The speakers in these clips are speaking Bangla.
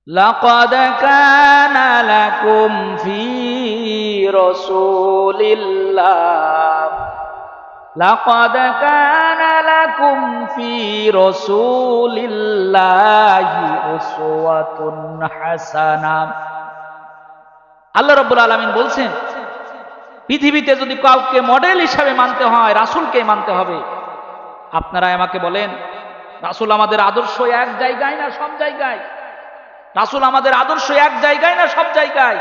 লাকাদ কানা লাকুম ফি রাসূলিল্লাহ লাকাদ কানা লাকুম ফি রাসূলিল্লাহি উসওয়াতুন হাসানাহ। আল্লাহ রাব্বুল আলামিন বলছেন, পৃথিবীতে যদি কাউকে মডেল হিসাবে মানতে হয় রাসূলকে মানতে হবে। আপনারা আমাকে বলেন, রাসূল আমাদের আদর্শ এক জায়গায় না সব জায়গায়? রাসূল আমাদের আদর্শ এক জায়গায় না সব জায়গায়?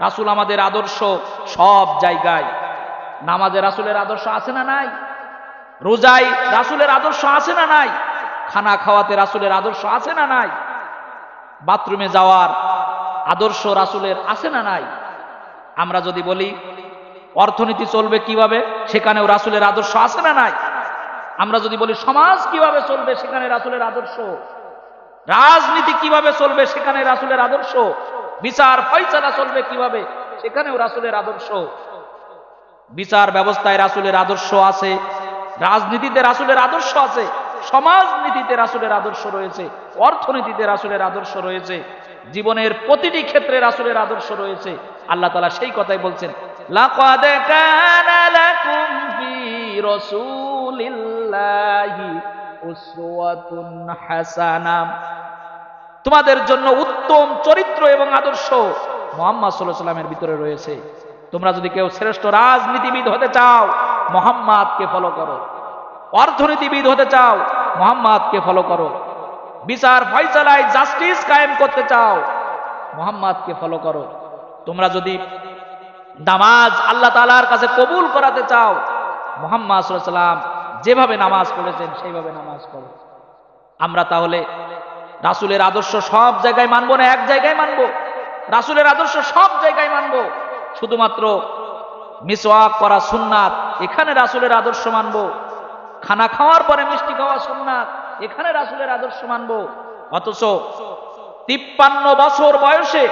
রাসূল আমাদের আদর্শ সব জায়গায়। নামাজে রাসূলের আদর্শ আছে না নাই? রোজায় রাসূলের আদর্শ আছে না নাই? খানা খাওয়াতে রাসূলের আদর্শ আছে না নাই? বাথরুমে যাওয়ার আদর্শ রাসূলের আছে না নাই? আমরা যদি বলি অর্থনীতি চলবে কিভাবে, সেখানেও রাসূলের আদর্শ আছে না নাই? আমরা যদি বলি সমাজ কিভাবে চলবে, সেখানে রাসূলের আদর্শ। রাজনীতি কিভাবে চলবে, সেখানে রাসূলের আদর্শ। বিচার ফয়সালা চলবে কিভাবে, সেখানেও রাসূলের আদর্শ। বিচার ব্যবস্থায় রাসূলের আদর্শ আছে, রাজনীতিতে রাসূলের আদর্শ আছে, সমাজনীতিতে রাসূলের আদর্শ রয়েছে, অর্থনীতিতে রাসূলের আদর্শ রয়েছে, জীবনের প্রতিটি ক্ষেত্রে রাসূলের আদর্শ রয়েছে। আল্লাহ তাআলা সেই কথাই বলছেন, লাকাদ কানা লাকুম ফি রাসূলিল্লাহি উসওয়াতুন হাসানাহ। তোমাদের জন্য উত্তম চরিত্র এবং আদর্শ মুহাম্মদ সাল্লাল্লাহু আলাইহি ওয়াসাল্লামের ভিতরে রয়েছে। তোমরা যদি কেউ শ্রেষ্ঠ রাজনীতিবিদ হতে চাও, মুহাম্মাদকে ফলো করো। অর্থনীতিবিদ হতে চাও, মুহাম্মাদকে ফলো করো। বিচার ফয়সালায় জাস্টিস কায়েম করতে চাও, মুহাম্মাদকে ফলো করো। তোমরা যদি নামাজ আল্লাহ তাআলার কাছে কবুল করাতে চাও, মুহাম্মদ সাল্লাল্লাহু আলাইহি ওয়াসাল্লাম যেভাবে নামাজ পড়েছেন সেইভাবে নামাজ পড়ো। আমরা তাহলে রাসূলের আদর্শ সব জায়গায় মানবো না এক জায়গায় মানবো? রাসূলের আদর্শ সব জায়গায় মানবো, শুধুমাত্র মিসওয়াক করা সুন্নাত এখানে রাসূলের আদর্শ মানবো, খানা খাওয়ার পরে মিষ্টি খাওয়া সুন্নাত এখানে রাসূলের আদর্শ মানবো। অথচ 53 বছর বয়সে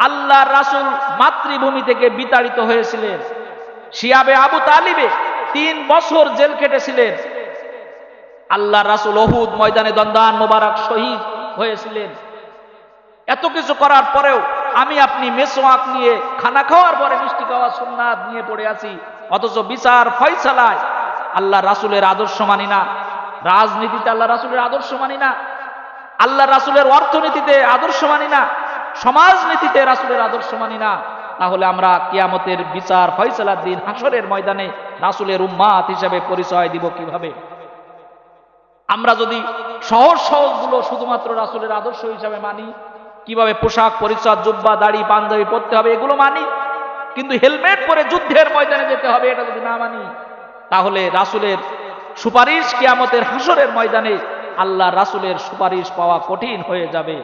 আল্লাহর রাসূল মাতৃভূমি থেকে বিতাড়িত হয়েছিলেন। শিয়াবে আবু তালিবে 3 বছর জেল কেটেছিলেন। আল্লাহর রাসূল উহুদ ময়দানে দন্দান মোবারক শহীদ হয়েছিলেন। এত কিছু করার পরেও আমি আপনি মেসওয়াক নিয়ে, খানা খাওয়ার পরে মিষ্টি খাওয়া সুন্নাত নিয়ে পড়ে আছি। অথচ বিচার ফয়সালায় আল্লাহ রাসূলের আদর্শ মানি না, রাজনীতিতে আল্লাহ রাসূলের আদর্শ মানি না, আল্লাহ রাসূলের অর্থনীতিতে আদর্শ মানি না, সমাজনীতিতে রাসূলের আদর্শ মানি না। তাহলে আমরা কিয়ামতের বিচার ফয়সালার দিন হাসরের ময়দানে রাসূলের উম্মাত হিসেবে পরিচয় দিব কিভাবে? আমরা যদি সহজ সহজগুলো শুধুমাত্র রাসূলের আদর্শ হিসাবে মানি, কিভাবে পোশাক পরিচ্ছদ, জুব্বা দাড়ি পাঞ্জাবি পরতে হবে এগুলো মানি, কিন্তু হেলমেট পরে যুদ্ধের ময়দানে যেতে হবে এটা যদি না মানি, তাহলে রাসূলের সুপারিশ কিয়ামতের হাসরের ময়দানে আল্লাহ রাসূলের সুপারিশ পাওয়া কঠিন হয়ে যাবে।